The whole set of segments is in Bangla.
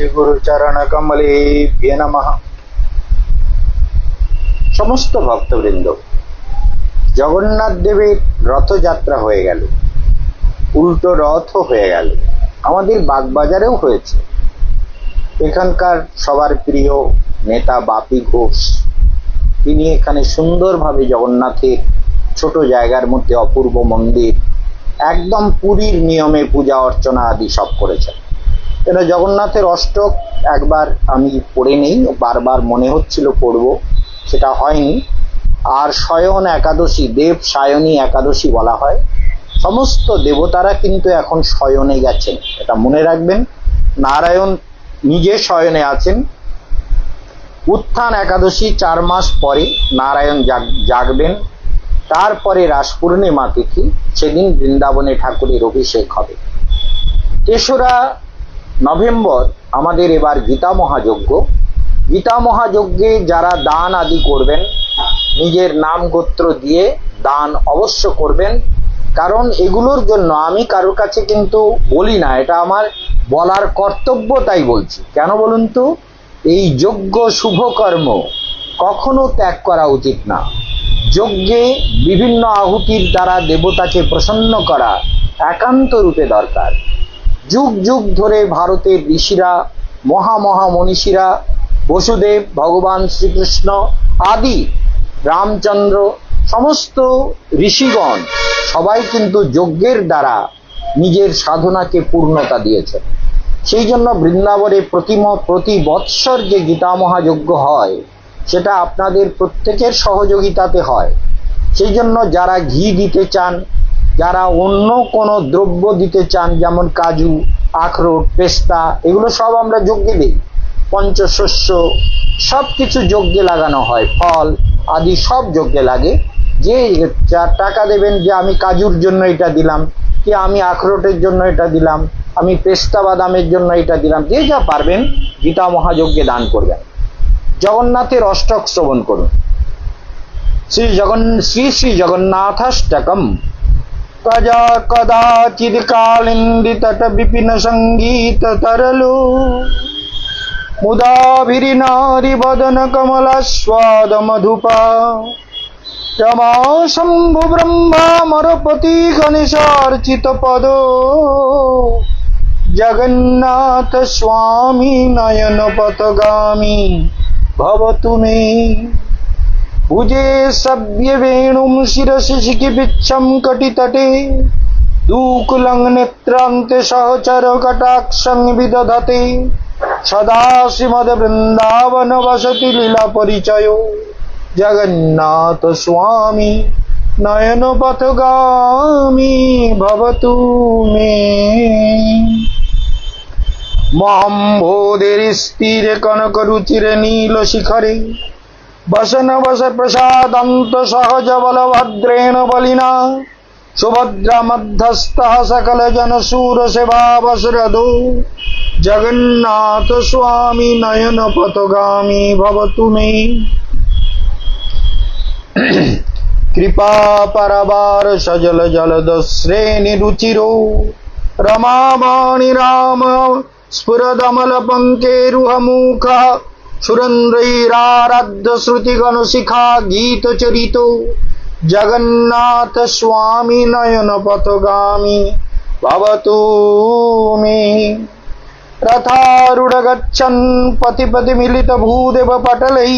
শ্রীগুরুচরণকমলেভ্যো নমঃ। সমস্ত ভক্তবৃন্দ, জগন্নাথ দেবের রথযাত্রা হয়ে গেল, উল্টো রথ হয়ে গেল, আমাদের বাগবাজারেও হয়েছে। এখানকার সবার প্রিয় নেতা বাপি ঘোষ, তিনি এখানে সুন্দরভাবে জগন্নাথের ছোট জায়গার মধ্যে অপূর্ব মন্দির, একদম পুরীর নিয়মে পূজা অর্চনা আদি সব করেছেন। এটা জগন্নাথের অষ্টক একবার আমি পড়ে নেই, বারবার মনে হচ্ছিল পড়ব, সেটা হয়নি। আর শয়ন একাদশী, দেব সায়নী একাদশী বলা হয়। সমস্ত দেবতারা কিন্তু এখন শয়নে গেছেন, এটা মনে রাখবেন। নারায়ণ নিজে শয়নে আছেন। উত্থান একাদশী 4 মাস পরে নারায়ণ জাগবেন। তারপরে রাস পূর্ণিমা তিথি, সেদিন বৃন্দাবনে ঠাকুরের অভিষেক হবে। 3রা নভেম্বর আমাদের এবার গীতা মহাযজ্ঞ। গীতা মহাযজ্ঞে যারা দান আদি করবেন, নিজের নাম গোত্র দিয়ে দান অবশ্য করবেন, কারণ এগুলোর জন্য আমি কারোর কাছে কিন্তু বলি না, এটা আমার বলার কর্তব্য, তাই বলছি। কেন বলুন তো? এই যজ্ঞ শুভ কর্ম কখনো ত্যাগ করা উচিত না। যজ্ঞে বিভিন্ন আহুতির দ্বারা দেবতাকে প্রসন্ন করা একান্ত রূপে দরকার। যুগ যুগ ধরে ভারতের ঋষিরা, মহামনীষীরা, বসুদেব, ভগবান শ্রীকৃষ্ণ আদি, রামচন্দ্র, সমস্ত ঋষিগণ সবাই কিন্তু যজ্ঞের দ্বারা নিজের সাধনাকে পূর্ণতা দিয়েছেন। সেই জন্য বৃন্দাবনে প্রতি বৎসর যে গীতা মহাযজ্ঞ হয়, সেটা আপনাদের প্রত্যেকের সহযোগিতাতে হয়। সেই জন্য যারা ঘি দিতে চান, যারা অন্য কোনো দ্রব্য দিতে চান, যেমন কাজু, আখরোট, পেস্তা, এগুলো সব আমরা যজ্ঞে দিই। পঞ্চশস্য সব কিছু যজ্ঞে লাগানো হয়, ফল আদি সব যজ্ঞে লাগে। যে যার টাকা দেবেন, যে আমি কাজুর জন্য এটা দিলাম, কি আমি আখরোটের জন্য এটা দিলাম, আমি পেস্তা বাদামের জন্য এটা দিলাম, যে যা পারবেন গীতা মহাযজ্ঞে দান করবেন। জগন্নাথের অষ্টক শ্রবণ করুন। শ্রী শ্রী জগন্নাথাষ্টকম। কজা কদাচিদ কালিন্দীতট বিপিন সঙ্গীত তরলো, মুদাভিরিনারি বদন কমলাস্বাদ মধুপা, রমা শম্ভু ব্রহ্মামরপতি গণেশার্চিত পদ, জগন্নাথ স্বামী নয়ন পথগামী ভবতু মে। ভুজে সভ্য বেণুম শিরসি শিখিবিচ্ছম কটিতটে, দুকুলং নেত্রান্তে সহচর কটাক্ষং বিদধতে, সদা শ্রীমদ বৃন্দাবন বসতি লীলা পরিচয়, জগন্নাথ স্বামী নয়ন পথগামী ভবতু মে। মহম্বোদের স্থিরে কনক রুচিরে নীল শিখরে, বসন বস প্রসাদন্ত সহজ বলভদ্রেণ বলিনা, সুভদ্রা মধ্যস্থ সকল জন সুর সেবা বসরদো, জগন্নাথ স্বামী নয়ন পথগামী ভবতু মে। কৃপা পরবার সজল জলদ শ্রেণী রুচিরো, রমামাণি রাম স্ফুরদমল পঙ্কেরুহ মুখ, সুরেন্দ্রৈরারাধ্য শ্রুতিগণ শিখা গীত চরিত, জগন্নাথ স্বামী নয়ন পথগামী ভবতু মে। রথারূঢ় গচ্ছन् পথিপতি মিলিত ভূদেব পটलै,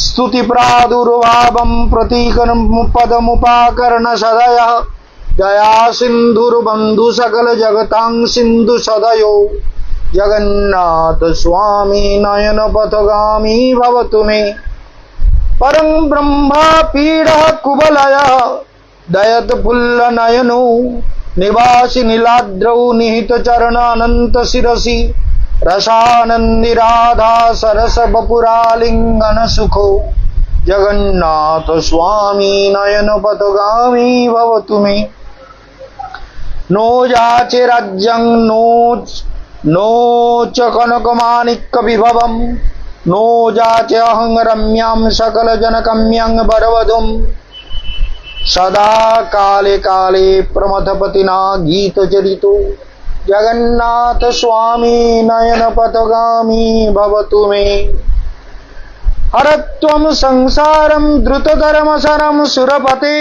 స్తుతి ప్రాదుర్భావం ప్రతీకం పదముపాకరణ సదయ, దయా సింధుర్బంధు సకల జగతాం సింధు సదయో, జగన్నాథ స్వామి నయన పథగామీ భవతు మే। పరం బ్రహ్మా పీడ కుబలయ దయత పుల్ల నయనో, నివాసి నీలాద్రౌ నిహిత చరణ అనంత శిరసి, रसानंदी राधा सरस बपुरालिंगन सुखो, जगन्नाथ स्वामी नयन पथगामी भवतु मे। नो जाचे राज्यं नो च कनकमाणिक्य विभवम्, नो जाचे अहं रम्यां सकल जनकम्यं वरवधुम्, सदा काले काले प्रमथपतिना गीत चरितो, জগন্নাথ স্বামী নয়ন পথগামী ভবতু মে। হরত্বং সংসারম দ্রুতধর্মসরম সুরপতে,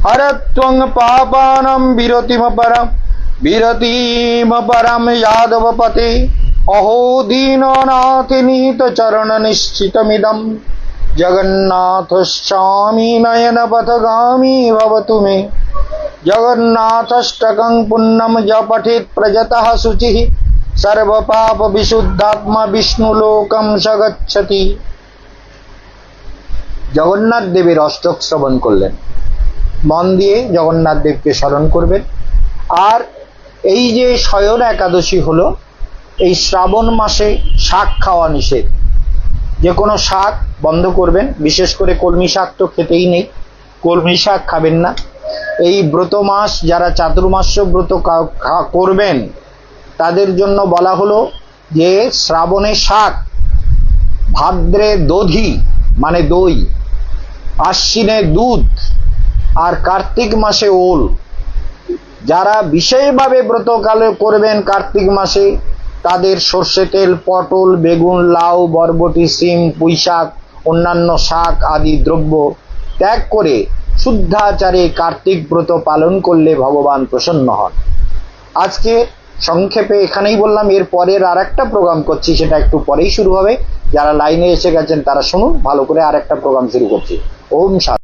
হরত্বং পাপানাম বিরতিম পরম যাদবপতে। অহো দীননাথ নিহিত চরণ নিশ্চিতমিদম, জগন্নাথ স্বামী নয়ন পথগামী ভবতু মে। জগন্নাথষ্টকং পুণ্যম য পঠেৎ প্রজতঃ শুচিঃ, সর্বপাপ বিশুদ্ধাত্মা বিষ্ণুলোকম স গচ্ছতি। জগন্নাথ দেবের অষ্টক শ্রবণ করলেন, মন দিয়ে জগন্নাথ দেবকে স্মরণ করবেন। আর এই যে শয়ন একাদশী হলো, এই শ্রাবণ মাসে শাক খাওয়া নিষেধ। যে কোনো শাক বন্ধ করবেন, বিশেষ করে কলমি শাক তো খেতেই নেই, কলমি শাক খাবেন না। এই ব্রত মাস যারা চাতুর্মাস্য ব্রত করবেন তাদের জন্য বলা হলো যে শ্রাবণে শাক, ভাদ্রে দধি মানে দই, আশ্বিনে দুধ, আর কার্তিক মাসে ওল। যারা বিশেষভাবে ব্রতকালে করবেন কার্তিক মাসে, তাদের সর্ষে তেল, পটল, বেগুন, লাউ, বরবটি, সিম, পুঁই শাক, অন্যান্য শাক আদি দ্রব্য ত্যাগ করে শুদ্ধাচারে কার্তিক ব্রত পালন করলে ভগবান প্রসন্ন হন। আজকে সংক্ষেপে এখানেই বললাম, এর পরের আর একটা প্রোগ্রাম করছি, সেটা একটু পরেই শুরু হবে। যারা লাইনে এসে গেছেন তারা শুনুন ভালো করে, আর একটা প্রোগ্রাম শুরু করছি। ওম শান্তি।